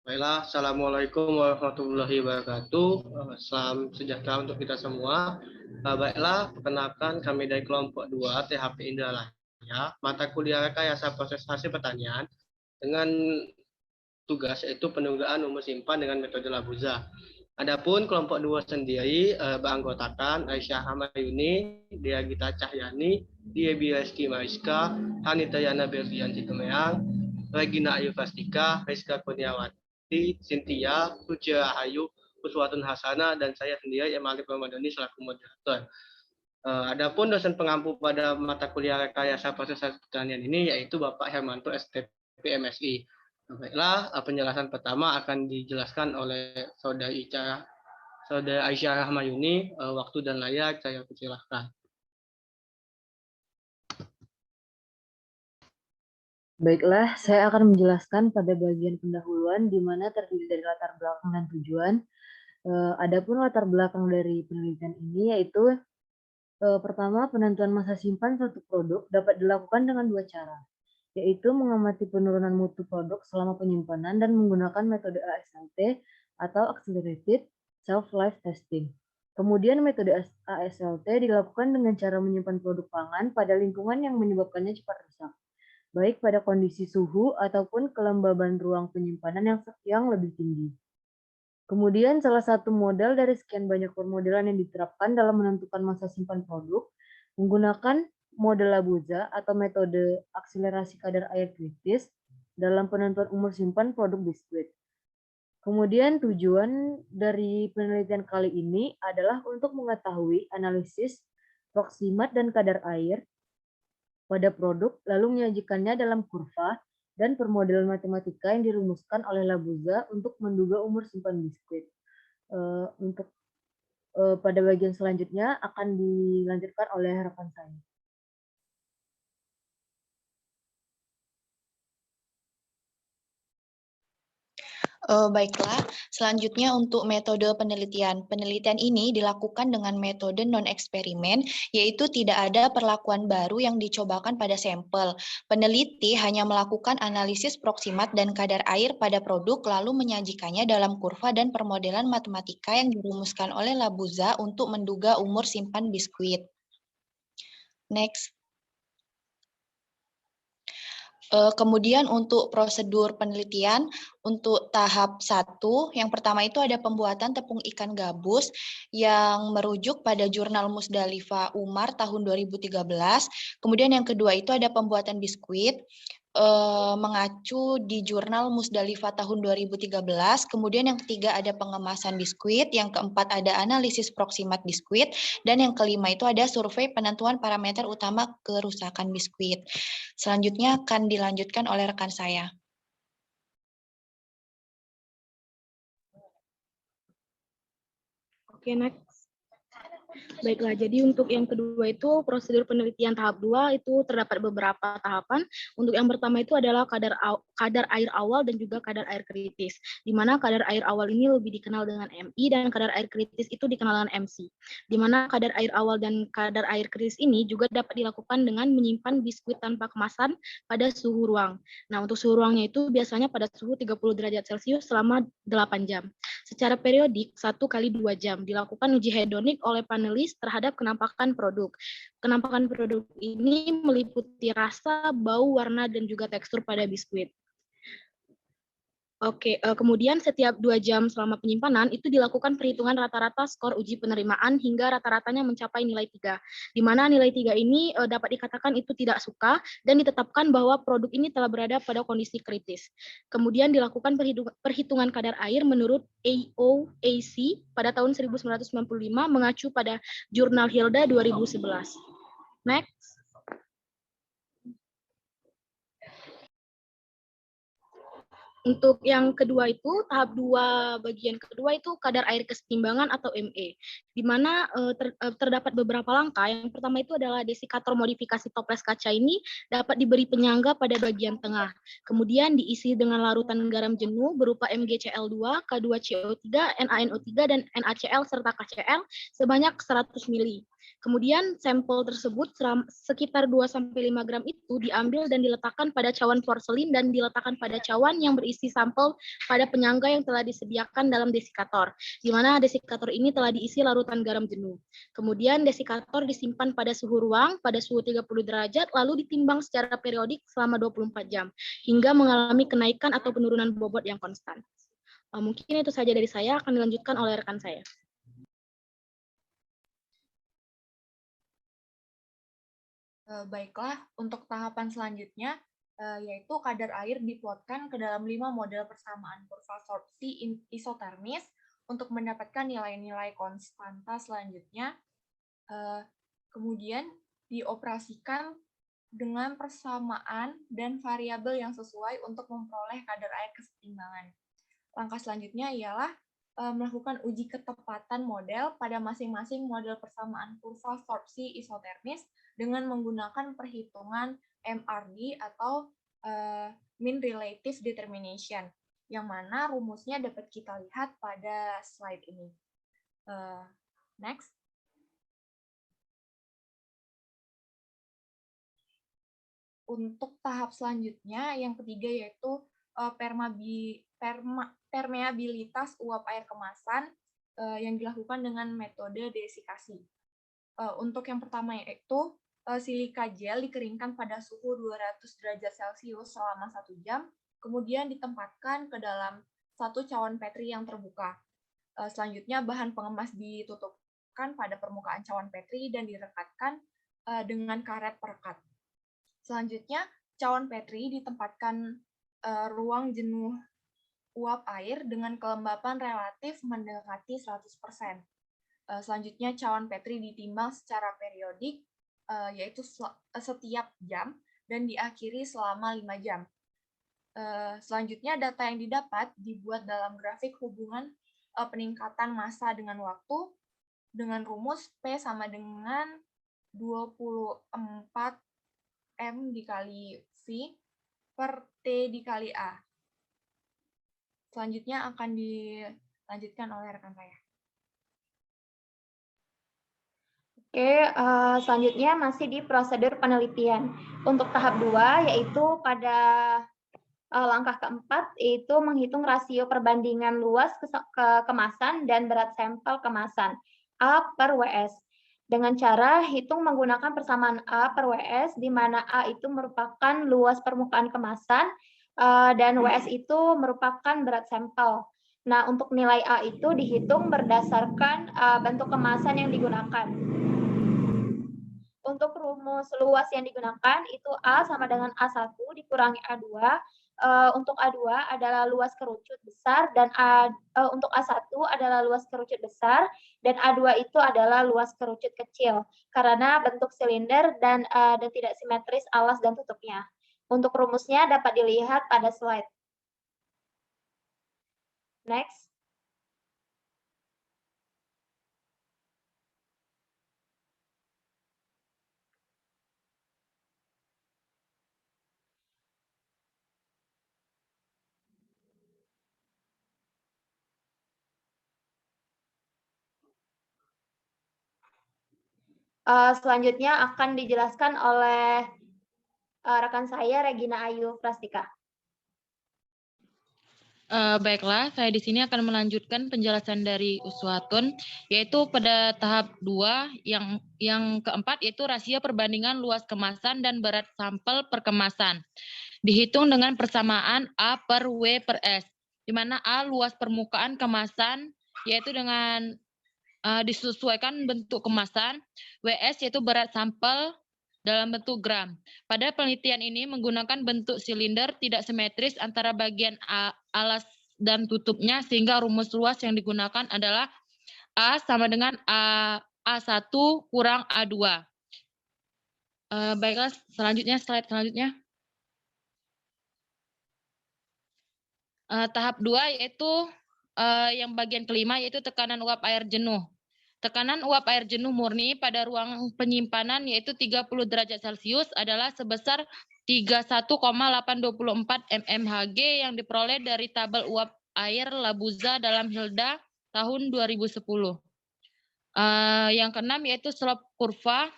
Baiklah, Assalamualaikum warahmatullahi wabarakatuh. Salam sejahtera untuk kita semua. Baiklah, perkenalkan kami dari kelompok 2 THP Indralaya, mata kuliah rekayasa proses hasil pertanian dengan tugas yaitu penunggaan umur simpan dengan metode Labuza. Adapun kelompok 2 sendiri beranggotakan Aisyah Hamayuni, Dia Gita Cahyani, Dia Biaski Mariska, Hanita Yana Berlian Citumeang, Regina Ayu Fastika, Rizka Kurniawati, Cynthia, Puja Ayu, Uswatun Hasana, dan saya sendiri yang Malik Ramadhani selaku moderator. Adapun dosen pengampu pada mata kuliah rekayasa proses pertanian ini yaitu Bapak Hermanto STP MSI. Baiklah, penjelasan pertama akan dijelaskan oleh Saudari Aisyah Rahmayuni. Waktu dan layar saya persilahkan. Baiklah, saya akan menjelaskan pada bagian pendahuluan di mana terdiri dari latar belakang dan tujuan. Adapun latar belakang dari penelitian ini yaitu pertama, penentuan masa simpan suatu produk dapat dilakukan dengan dua cara, yaitu mengamati penurunan mutu produk selama penyimpanan dan menggunakan metode ASLT atau Accelerated Shelf-Life Testing. Kemudian metode ASLT dilakukan dengan cara menyimpan produk pangan pada lingkungan yang menyebabkannya cepat rusak, baik pada kondisi suhu ataupun kelembaban ruang penyimpanan yang lebih tinggi. Kemudian salah satu model dari sekian banyak permodelan yang diterapkan dalam menentukan masa simpan produk menggunakan model Labuza atau metode akselerasi kadar air kritis dalam penentuan umur simpan produk biskuit. Kemudian tujuan dari penelitian kali ini adalah untuk mengetahui analisis proksimat dan kadar air pada produk, lalu menyajikannya dalam kurva dan permodelan matematika yang dirumuskan oleh Labuza untuk menduga umur simpan biskuit. Untuk pada bagian selanjutnya akan dilanjutkan oleh rekan saya. Baiklah, selanjutnya untuk metode penelitian. Penelitian ini dilakukan dengan metode non-eksperimen, yaitu tidak ada perlakuan baru yang dicobakan pada sampel. Peneliti hanya melakukan analisis proksimat dan kadar air pada produk, lalu menyajikannya dalam kurva dan permodelan matematika yang dirumuskan oleh Labuza untuk menduga umur simpan biskuit. Next. Kemudian untuk prosedur penelitian, untuk tahap 1, yang pertama itu ada pembuatan tepung ikan gabus yang merujuk pada jurnal Musdalifah Umar tahun 2013. Kemudian yang kedua itu ada pembuatan biskuit mengacu di jurnal Musdalifah tahun 2013. Kemudian yang ketiga ada pengemasan biskuit, yang keempat ada analisis proksimat biskuit, dan yang kelima itu ada survei penentuan parameter utama kerusakan biskuit. Selanjutnya akan dilanjutkan oleh rekan saya. Oke, next. Baiklah, jadi untuk yang kedua itu prosedur penelitian tahap 2 itu terdapat beberapa tahapan. Untuk yang pertama itu adalah kadar air awal dan juga kadar air kritis. Di mana kadar air awal ini lebih dikenal dengan MI dan kadar air kritis itu dikenal dengan MC. Di mana kadar air awal dan kadar air kritis ini juga dapat dilakukan dengan menyimpan biskuit tanpa kemasan pada suhu ruang. Nah, untuk suhu ruangnya itu biasanya pada suhu 30 derajat Celcius selama 8 jam. Secara periodik 1 kali 2 jam dilakukan uji hedonik oleh panelis terhadap kenampakan produk. Kenampakan produk ini meliputi rasa, bau, warna, dan juga tekstur pada biskuit. Oke, kemudian setiap 2 jam selama penyimpanan itu dilakukan perhitungan rata-rata skor uji penerimaan hingga rata-ratanya mencapai nilai 3. Di mana nilai 3 ini dapat dikatakan itu tidak suka dan ditetapkan bahwa produk ini telah berada pada kondisi kritis. Kemudian dilakukan perhitungan kadar air menurut AOAC pada tahun 1995 mengacu pada jurnal Hilda 2011. Next. Untuk yang kedua itu, tahap 2 bagian kedua itu kadar air kesetimbangan atau ME, di mana terdapat beberapa langkah. Yang pertama itu adalah desikator modifikasi toples kaca ini dapat diberi penyangga pada bagian tengah. Kemudian diisi dengan larutan garam jenuh berupa MgCl2, K2CO3, NaNO3, dan NaCl serta KCl sebanyak 100 ml. Kemudian sampel tersebut sekitar 2-5 gram itu diambil dan diletakkan pada cawan porselin dan diletakkan pada cawan yang berisi sampel pada penyangga yang telah disediakan dalam desikator, di mana desikator ini telah diisi larutan garam jenuh. Kemudian desikator disimpan pada suhu ruang pada suhu 30 derajat lalu ditimbang secara periodik selama 24 jam hingga mengalami kenaikan atau penurunan bobot yang konstan. Mungkin itu saja dari saya, akan dilanjutkan oleh rekan saya. Baiklah, untuk tahapan selanjutnya, yaitu kadar air diplotkan ke dalam 5 model persamaan kurva sorpsi isotermis untuk mendapatkan nilai-nilai konstanta selanjutnya. Kemudian dioperasikan dengan persamaan dan variabel yang sesuai untuk memperoleh kadar air kesetimbangan. Langkah selanjutnya ialah melakukan uji ketepatan model pada masing-masing model persamaan kurva sorpsi isotermis dengan menggunakan perhitungan MRD atau mean relative determination, yang mana rumusnya dapat kita lihat pada slide ini. Next. Untuk tahap selanjutnya, yang ketiga yaitu permeabilitas uap air kemasan yang dilakukan dengan metode desikasi. Untuk yang pertama yaitu silika gel dikeringkan pada suhu 200 derajat Celcius selama 1 jam, kemudian ditempatkan ke dalam satu cawan Petri yang terbuka. Selanjutnya bahan pengemas ditutupkan pada permukaan cawan Petri dan direkatkan dengan karet perekat. Selanjutnya, cawan Petri ditempatkan ruang jenuh uap air dengan kelembapan relatif mendekati 100%. Selanjutnya, cawan Petri ditimbang secara periodik, yaitu setiap jam, dan diakhiri selama 5 jam. Selanjutnya, data yang didapat dibuat dalam grafik hubungan peningkatan massa dengan waktu, dengan rumus P sama dengan 24 M dikali V per T dikali A. Selanjutnya akan dilanjutkan oleh rekan saya. Oke, selanjutnya masih di prosedur penelitian. Untuk tahap 2, yaitu pada langkah keempat, yaitu menghitung rasio perbandingan luas kemasan dan berat sampel kemasan, A per WS. Dengan cara hitung menggunakan persamaan A per WS, di mana A itu merupakan luas permukaan kemasan, dan WS itu merupakan berat sampel. Nah, untuk nilai A itu dihitung berdasarkan bentuk kemasan yang digunakan. Untuk rumus luas yang digunakan, itu A sama dengan A1 dikurangi A2. Untuk A2 adalah luas kerucut besar, dan untuk A1 adalah luas kerucut besar, dan A2 itu adalah luas kerucut kecil, karena bentuk silinder dan tidak simetris alas dan tutupnya. Untuk rumusnya dapat dilihat pada slide. Next. Selanjutnya akan dijelaskan oleh rekan saya, Regina Ayu Prastika. Baiklah, saya di sini akan melanjutkan penjelasan dari Uswatun, yaitu pada tahap 2 yang keempat, yaitu rasio perbandingan luas kemasan dan berat sampel per kemasan. Dihitung dengan persamaan A per W per S, di mana A luas permukaan kemasan, yaitu dengan disesuaikan bentuk kemasan, WS yaitu berat sampel dalam bentuk gram. Pada penelitian ini menggunakan bentuk silinder tidak simetris antara bagian alas dan tutupnya, sehingga rumus luas yang digunakan adalah A sama dengan A1 kurang A2. Baiklah, selanjutnya slide selanjutnya. Tahap 2 yaitu yang bagian kelima, yaitu tekanan uap air jenuh. Tekanan uap air jenuh murni pada ruang penyimpanan yaitu 30 derajat Celcius adalah sebesar 31,824 mmHg yang diperoleh dari tabel uap air Labuza dalam Hilda tahun 2010. Yang keenam yaitu slope kurva.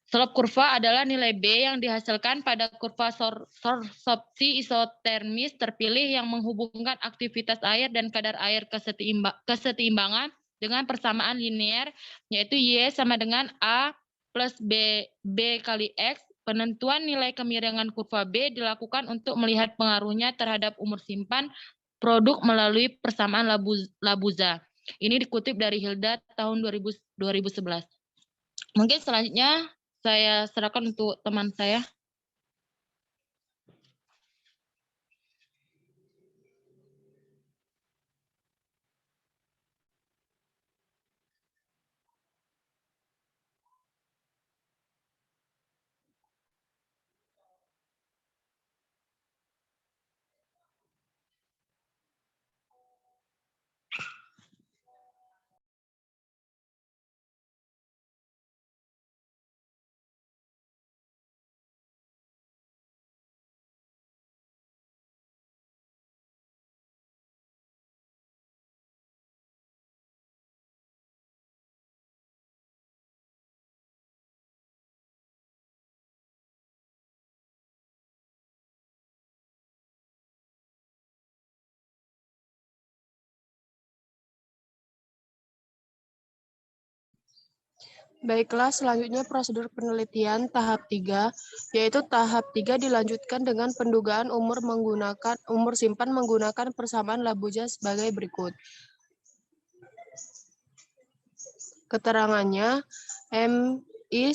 Slope kurva adalah nilai B yang dihasilkan pada kurva sorpsi isotermis terpilih yang menghubungkan aktivitas air dan kadar air kesetimbangan dengan persamaan linear, yaitu Y sama dengan A plus B kali X. Penentuan nilai kemiringan kurva B dilakukan untuk melihat pengaruhnya terhadap umur simpan produk melalui persamaan Labuza. Ini dikutip dari Hilda tahun 2011. Mungkin selanjutnya saya serahkan untuk teman saya. Baiklah, selanjutnya prosedur penelitian tahap 3, yaitu tahap 3 dilanjutkan dengan pendugaan umur simpan menggunakan persamaan Labuza sebagai berikut. Keterangannya, MI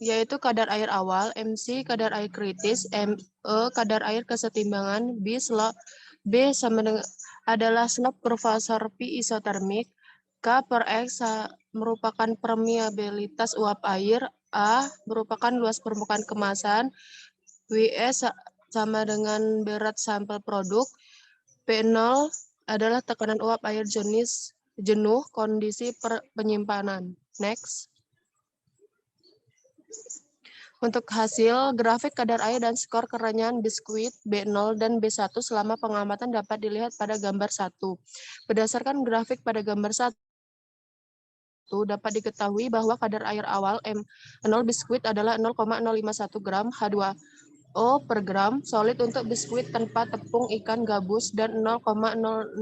yaitu kadar air awal, MC kadar air kritis, ME kadar air kesetimbangan, B sama dengan adalah slope kurva sorpsi isotermik, K per X merupakan permeabilitas uap air, A merupakan luas permukaan kemasan, WS sama dengan berat sampel produk, P0 adalah tekanan uap air jenuh kondisi penyimpanan. Next. Untuk hasil, grafik kadar air dan skor kerenyahan biskuit B0 dan B1 selama pengamatan dapat dilihat pada gambar 1. Berdasarkan grafik pada gambar 1, dapat diketahui bahwa kadar air awal M0 biskuit adalah 0,051 gram H2O per gram solid untuk biskuit tanpa tepung ikan gabus dan 0,064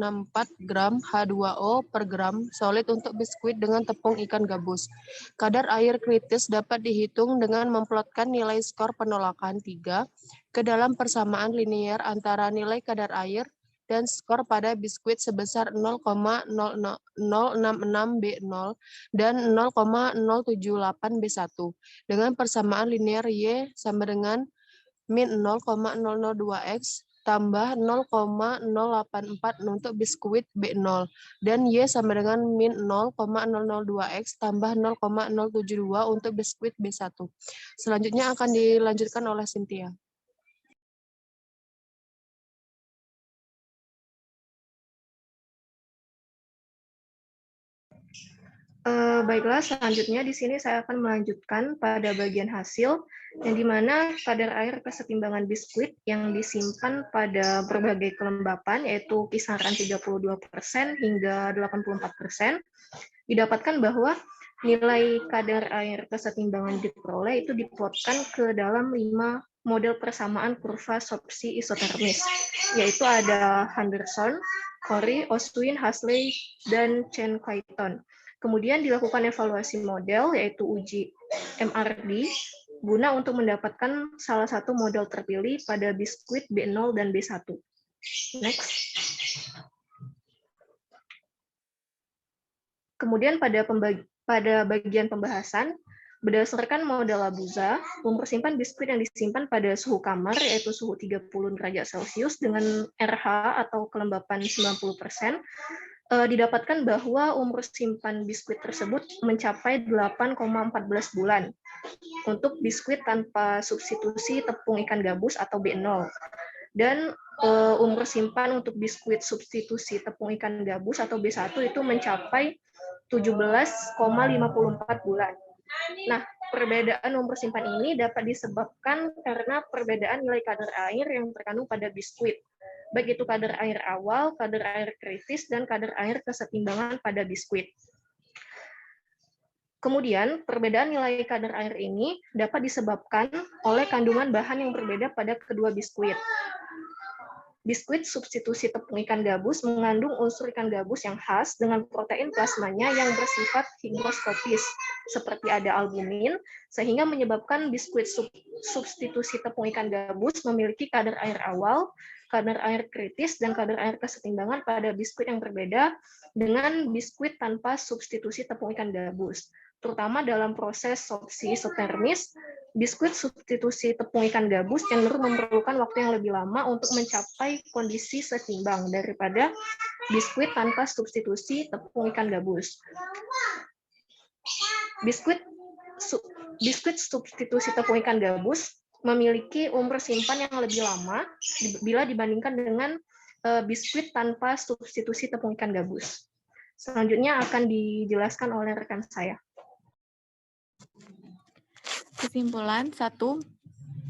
gram H2O per gram solid untuk biskuit dengan tepung ikan gabus. Kadar air kritis dapat dihitung dengan memplotkan nilai skor penolakan 3 ke dalam persamaan linear antara nilai kadar air dan skor pada biskuit sebesar 0,066 B0 dan 0,078 B1 dengan persamaan linear Y sama dengan min 0,002X tambah 0,084 untuk biskuit B0 dan Y sama dengan min 0,002X tambah 0,072 untuk biskuit B1. Selanjutnya akan dilanjutkan oleh Cynthia. Baiklah, selanjutnya di sini saya akan melanjutkan pada bagian hasil, yang dimana kadar air kesetimbangan biskuit yang disimpan pada berbagai kelembapan, yaitu kisaran 32% hingga 84%, didapatkan bahwa nilai kadar air kesetimbangan diperoleh itu diplotkan ke dalam 5 model persamaan kurva sorpsi isotermis, yaitu ada Henderson, Corey, Oswin, Hasley, dan Chen-Clayton. Kemudian dilakukan evaluasi model, yaitu uji MRD, guna untuk mendapatkan salah satu model terpilih pada biskuit B0 dan B1. Next. Kemudian pada bagian pembahasan, berdasarkan model Labuza, umur simpan biskuit yang disimpan pada suhu kamar, yaitu suhu 30 derajat Celcius dengan RH atau kelembapan 90%, didapatkan bahwa umur simpan biskuit tersebut mencapai 8,14 bulan untuk biskuit tanpa substitusi tepung ikan gabus atau B0. Dan umur simpan untuk biskuit substitusi tepung ikan gabus atau B1 itu mencapai 17,54 bulan. Nah, perbedaan umur simpan ini dapat disebabkan karena perbedaan nilai kadar air yang terkandung pada biskuit, baik itu kadar air awal, kadar air kritis, dan kadar air kesetimbangan pada biskuit. Kemudian, perbedaan nilai kadar air ini dapat disebabkan oleh kandungan bahan yang berbeda pada kedua biskuit. Biskuit substitusi tepung ikan gabus mengandung unsur ikan gabus yang khas dengan protein plasmanya yang bersifat higroskopis, seperti ada albumin, sehingga menyebabkan biskuit substitusi tepung ikan gabus memiliki kadar air awal, kadar air kritis, dan kadar air kesetimbangan pada biskuit yang berbeda dengan biskuit tanpa substitusi tepung ikan gabus. Terutama dalam proses sorpsi isotermis, biskuit substitusi tepung ikan gabus cenderung memerlukan waktu yang lebih lama untuk mencapai kondisi seimbang daripada biskuit tanpa substitusi tepung ikan gabus. Biskuit substitusi tepung ikan gabus memiliki umur simpan yang lebih lama bila dibandingkan dengan biskuit tanpa substitusi tepung ikan gabus. Selanjutnya akan dijelaskan oleh rekan saya. Kesimpulan 1.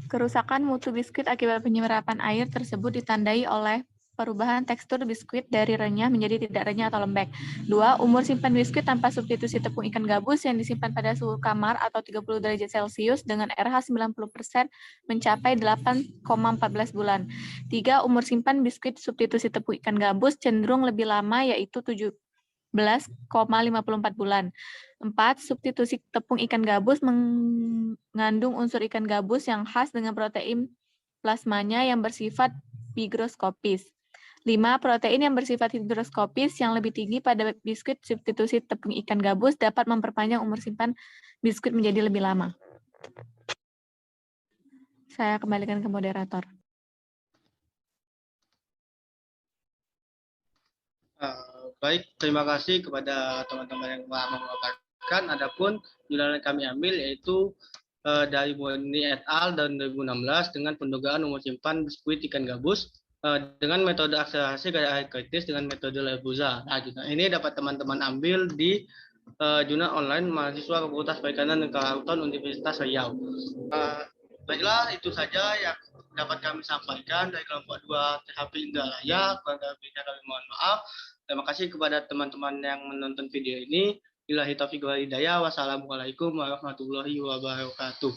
Kerusakan mutu biskuit akibat penyerapan air tersebut ditandai oleh perubahan tekstur biskuit dari renyah menjadi tidak renyah atau lembek. 2. Umur simpan biskuit tanpa substitusi tepung ikan gabus yang disimpan pada suhu kamar atau 30 derajat Celcius dengan RH 90% mencapai 8,14 bulan. 3. Umur simpan biskuit substitusi tepung ikan gabus cenderung lebih lama yaitu 17,54 bulan. 4. Substitusi tepung ikan gabus mengandung unsur ikan gabus yang khas dengan protein plasmanya yang bersifat higroskopis. 5. Protein yang bersifat higroskopis yang lebih tinggi pada biskuit substitusi tepung ikan gabus dapat memperpanjang umur simpan biskuit menjadi lebih lama. Saya kembalikan ke moderator. Baik, terima kasih kepada teman-teman yang telah mengatakan. Adapun judul yang kami ambil yaitu dari Boni et al. Dan 2016 dengan pendugaan umur simpan biskuit ikan gabus dengan metode akselerasi kadar air kritis dengan metode Lebuza. Nah, ini dapat teman-teman ambil di jurnal online mahasiswa Fakultas Perikanan dan Kelautan Universitas Riau. Baiklah, itu saja yang dapat kami sampaikan dari kelompok 2 THP Indralaya. Kurang lebihnya kami mohon maaf. Terima kasih kepada teman-teman yang menonton video ini. Billahi taufiq wal hidayah. Wassalamualaikum warahmatullahi wabarakatuh.